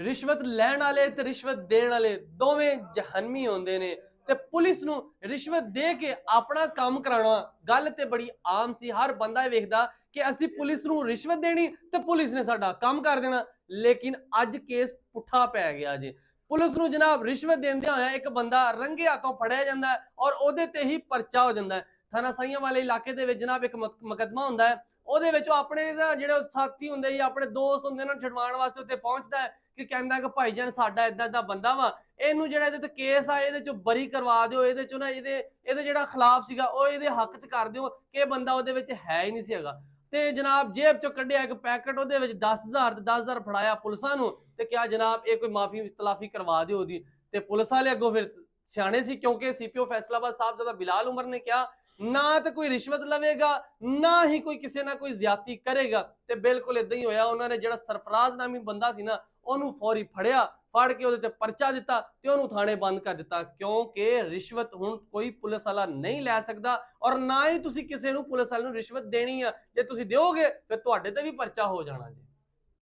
ਰਿਸ਼ਵਤ ਲੈਣ ਵਾਲੇ ਤੇ ਰਿਸ਼ਵਤ ਦੇਣ ਵਾਲੇ ਦੋਵੇਂ ਜਹੰਮੀ ਹੁੰਦੇ ਨੇ ਤੇ ਪੁਲਿਸ ਨੂੰ ਰਿਸ਼ਵਤ ਦੇ ਕੇ ਆਪਣਾ ਕੰਮ ਕਰਾਉਣਾ ਗੱਲ ਤੇ ਬੜੀ ਆਮ ਸੀ। ਹਰ ਬੰਦਾ ਇਹ ਵੇਖਦਾ ਕਿ ਅਸੀਂ ਪੁਲਿਸ ਨੂੰ ਰਿਸ਼ਵਤ ਦੇਣੀ ਤੇ ਪੁਲਿਸ ਨੇ ਸਾਡਾ ਕੰਮ ਕਰ ਦੇਣਾ। ਲੇਕਿਨ ਅੱਜ ਕੇਸ ਪੁੱਠਾ ਪੈ ਗਿਆ ਜੀ। ਪੁਲਿਸ ਨੂੰ ਜਨਾਬ ਰਿਸ਼ਵਤ ਦਿੰਦਿਆਂ ਹੋਇਆ ਇੱਕ ਬੰਦਾ ਰੰਗੇ ਹੱਥੋਂ ਫੜਿਆ ਜਾਂਦਾ ਹੈ ਔਰ ਉਹਦੇ ਤੇ ਹੀ ਪਰਚਾ ਹੋ ਜਾਂਦਾ ਹੈ। ਥਾਣਾ ਸਾਈਆਂ ਵਾਲੇ ਇਲਾਕੇ ਦੇ ਵਿੱਚ ਜਨਾਬ ਇੱਕ ਮੁਕੱਦਮਾ ਹੁੰਦਾ ਹੈ, ਉਹਦੇ ਵਿੱਚ ਆਪਣੇ ਜਿਹੜੇ ਸਾਥੀ ਹੁੰਦੇ ਜਾਂ ਆਪਣੇ ਦੋਸਤ ਹੁੰਦੇ ਉਹਨਾਂ ਨੂੰ ਛਡਵਾਉਣ ਵਾਸਤੇ ਉੱਥੇ ਪਹੁੰਚਦਾ ਹੈ ਕਿ ਕਹਿੰਦਾ ਕਿ ਭਾਈਜਾਨ ਸਾਡਾ ਇਦਾਂ ਦਾ ਬੰਦਾ ਵਾ, ਇਹਨੂੰ ਜਿਹੜਾ ਇਹਦੇ ਤੇ ਕੇਸ ਆ ਇਹਦੇ ਚੋਂ ਬਰੀ ਕਰਵਾ ਦਿਓ, ਇਹਦੇ ਚੋਂ ਨਾ ਇਹਦੇ ਜਿਹੜਾ ਖਿਲਾਫ ਸੀਗਾ ਉਹ ਇਹਦੇ ਹੱਕ 'ਚ ਕਰ ਦਿਓ ਕਿ ਇਹ ਬੰਦਾ ਉਹਦੇ ਵਿੱਚ ਹੈ ਹੀ ਨਹੀਂ ਸੀ ਹੈਗਾ। ਤੇ ਜਨਾਬ ਜੇਬ ਚੋਂ ਕੱਢਿਆ ਇੱਕ ਪੈਕਟ, ਉਹਦੇ ਵਿੱਚ 10,000 ਤੇ 10,000 ਫੜਾਇਆ ਪੁਲਿਸਾਂ ਨੂੰ ਤੇ ਕਿਹਾ ਜਨਾਬ ਇਹ ਕੋਈ ਮਾਫੀ ਤਲਾਫੀ ਕਰਵਾ ਦਿਓ ਉਹਦੀ। ਤੇ ਪੁਲਿਸ ਵਾਲੇ ਅੱਗੋਂ ਫਿਰ ਸਿਆਣੇ ਸੀ, ਕਿਉਂਕਿ ਸੀਪੀਓ ਫੈਸਲਾਬਾਦ ਸਾਹਿਬ ਜਿਹਦਾ ਬਿਲਾਲ ਉਮਰ ਨੇ ਕਿਹਾ ਨਾ ਤਾਂ ਕੋਈ ਰਿਸ਼ਵਤ ਲਵੇਗਾ ਨਾ ਹੀ ਕੋਈ ਕਿਸੇ ਨਾਲ ਕੋਈ ਜ਼ਿਆਦਤੀ ਕਰੇਗਾ। ਤੇ ਬਿਲਕੁਲ ਇਦਾਂ ਹੀ ਹੋਇਆ। ਉਹਨਾਂ ਨੇ ਜਿਹੜਾ ਸਰਫਰਾਜ਼ ਨਾਮੀ ਬੰਦਾ ਸੀ ਨਾ ਉਹਨੂੰ ਫੌਰੀ ਫੜਿਆ, ਫੜ ਕੇ ਉਹਦੇ ਤੇ ਪਰਚਾ ਦਿੱਤਾ ਤੇ ਉਹਨੂੰ ਥਾਣੇ ਬੰਦ ਕਰ ਦਿੱਤਾ, ਕਿਉਂਕਿ ਰਿਸ਼ਵਤ ਹੁਣ ਕੋਈ ਪੁਲਿਸ ਵਾਲਾ ਨਹੀਂ ਲੈ ਸਕਦਾ ਔਰ ਨਾ ਹੀ ਤੁਸੀਂ ਕਿਸੇ ਨੂੰ ਪੁਲਿਸ ਵਾਲੇ ਨੂੰ ਰਿਸ਼ਵਤ ਦੇਣੀ ਆ। ਜੇ ਤੁਸੀਂ ਦਿਓਗੇ ਫਿਰ ਤੁਹਾਡੇ ਤੇ ਵੀ ਪਰਚਾ ਹੋ ਜਾਣਾ ਜੀ।